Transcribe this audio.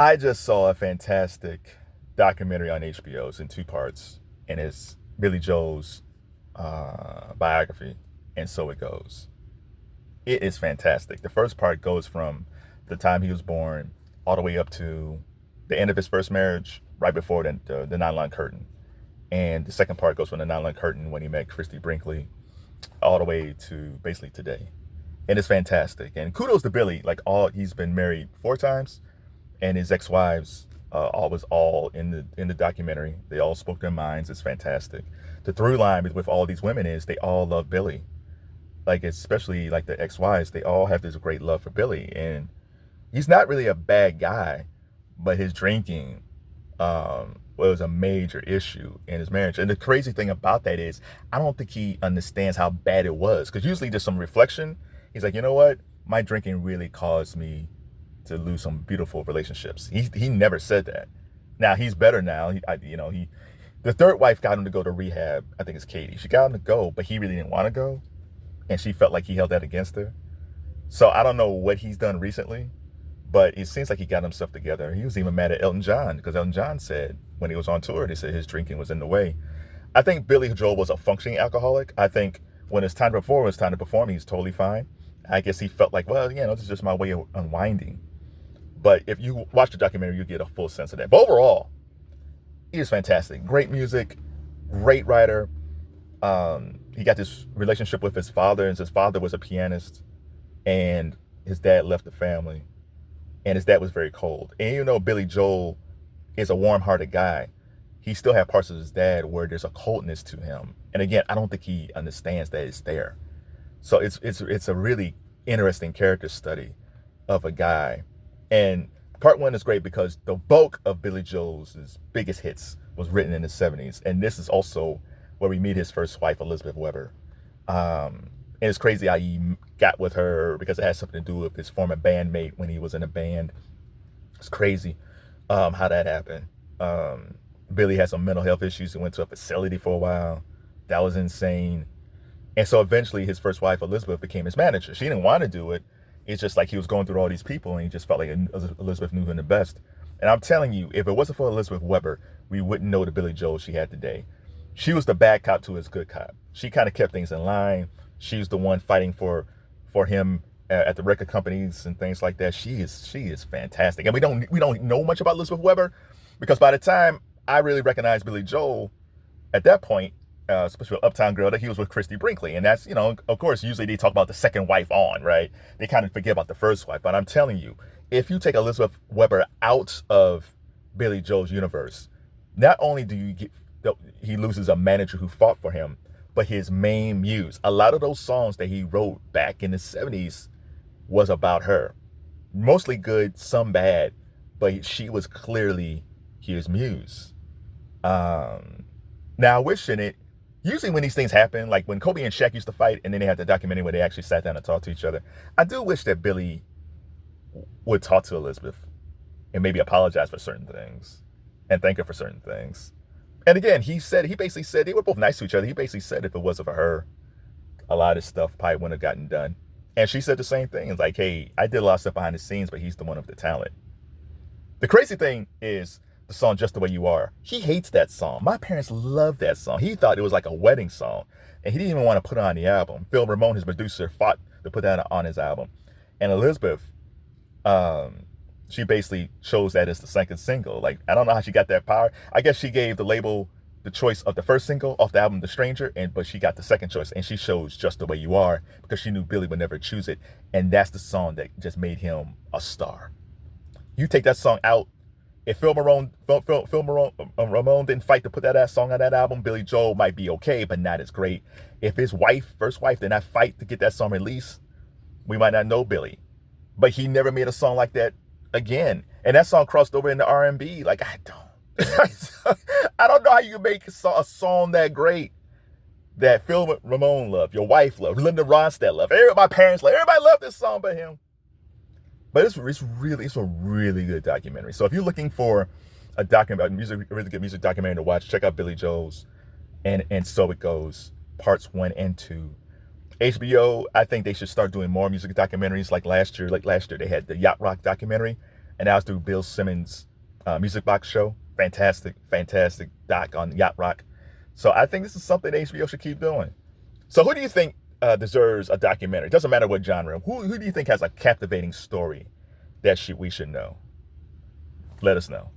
I just saw a fantastic documentary on HBO. It's in two parts, and it's Billy Joel's biography, and so it goes. It is fantastic. The first part goes from the time he was born all the way up to the end of his first marriage, right before the Nylon Curtain. And the second part goes from the Nylon Curtain when he met Christie Brinkley all the way to basically today. And it's fantastic. And kudos to Billy. Like he's been married four times, and his ex-wives all in the documentary. They all spoke their minds. It's fantastic. The through line with all these women is they all love Billy. Like especially like the ex-wives, they all have this great love for Billy, and he's not really a bad guy, but his drinking was a major issue in his marriage. And the crazy thing about that is, I don't think he understands how bad it was. Because usually there's some reflection. He's like, you know what? My drinking really caused me to lose some beautiful relationships. He never said that. Now he's better now. The third wife got him to go to rehab. I think it's Katie. She got him to go, but he really didn't want to go, and she felt like he held that against her. So I don't know what he's done recently, but it seems like he got himself together. He was even mad at Elton John because Elton John said when he was on tour, they said his drinking was in the way. I think Billy Joel was a functioning alcoholic. I think when it's time to perform, it's time to perform. He's totally fine. I guess he felt like, well, this is just my way of unwinding. But if you watch the documentary, you get a full sense of that. But overall, he is fantastic. Great music, great writer. He got this relationship with his father, and his father was a pianist, and his dad left the family, and his dad was very cold. And you know, Billy Joel is a warm-hearted guy. He still had parts of his dad where there's a coldness to him. And again, I don't think he understands that it's there. So it's a really interesting character study of a guy. And part one is great because the bulk of Billy Joel's biggest hits was written in the 70s. And this is also where we meet his first wife, Elizabeth Weber. And it's crazy how he got with her because it has something to do with his former bandmate when he was in a band. It's crazy how that happened. Billy had some mental health issues. He went to a facility for a while. That was insane. And so eventually his first wife, Elizabeth, became his manager. She didn't want to do it. It's just like he was going through all these people, and he just felt like Elizabeth knew him the best. And I'm telling you, if it wasn't for Elizabeth Weber, we wouldn't know the Billy Joel she had today. She was the bad cop to his good cop. She kind of kept things in line. She was the one fighting for him at the record companies and things like that. She is fantastic. And we don't know much about Elizabeth Weber because by the time I really recognized Billy Joel at that point, especially with Uptown Girl, that he was with Christie Brinkley. And that's, of course, usually they talk about the second wife on, right? They kind of forget about the first wife. But I'm telling you, if you take Elizabeth Weber out of Billy Joel's universe, not only do you get, he loses a manager who fought for him, but his main muse. A lot of those songs that he wrote back in the 70s was about her. Mostly good, some bad, but she was clearly his muse. Now, I wish in it, usually when these things happen, like when Kobe and Shaq used to fight, and then they had the documentary where they actually sat down and talked to each other, I do wish that Billy would talk to Elizabeth and maybe apologize for certain things and thank her for certain things. And again, he basically said they were both nice to each other. He basically said if it wasn't for her, a lot of stuff probably wouldn't have gotten done. And she said the same thing. It's like, hey, I did a lot of stuff behind the scenes, but he's the one of the talent. The crazy thing is the song Just the Way You Are. He hates that song. My parents loved that song. He thought it was like a wedding song, and he didn't even want to put it on the album. Phil Ramone, his producer, fought to put that on his album. And Elizabeth, she basically chose that as the second single. Like, I don't know how she got that power. I guess she gave the label the choice of the first single off the album, The Stranger, but she got the second choice, and she chose Just the Way You Are because she knew Billy would never choose it. And that's the song that just made him a star. You take that song out, if Phil Ramone didn't fight to put that song on that album, Billy Joel might be okay, but not as great. If his first wife, did not fight to get that song released, we might not know Billy. But he never made a song like that again. And that song crossed over into R&B. Like, I don't know how you make a song that great that Phil Ramone loved, your wife loved, Linda Ronstadt loved, my parents loved, everybody loved this song but him. But it's a really good documentary. So if you're looking for a really good music documentary to watch, check out Billy Joel's and So It Goes, parts 1 and 2. HBO, I think they should start doing more music documentaries like last year. Like last year, they had the Yacht Rock documentary. and that was through Bill Simmons' Music Box show. Fantastic, fantastic doc on yacht rock. So I think this is something HBO should keep doing. So who do you think deserves a documentary? It doesn't matter what genre. Who do you think has a captivating story that we should know? Let us know.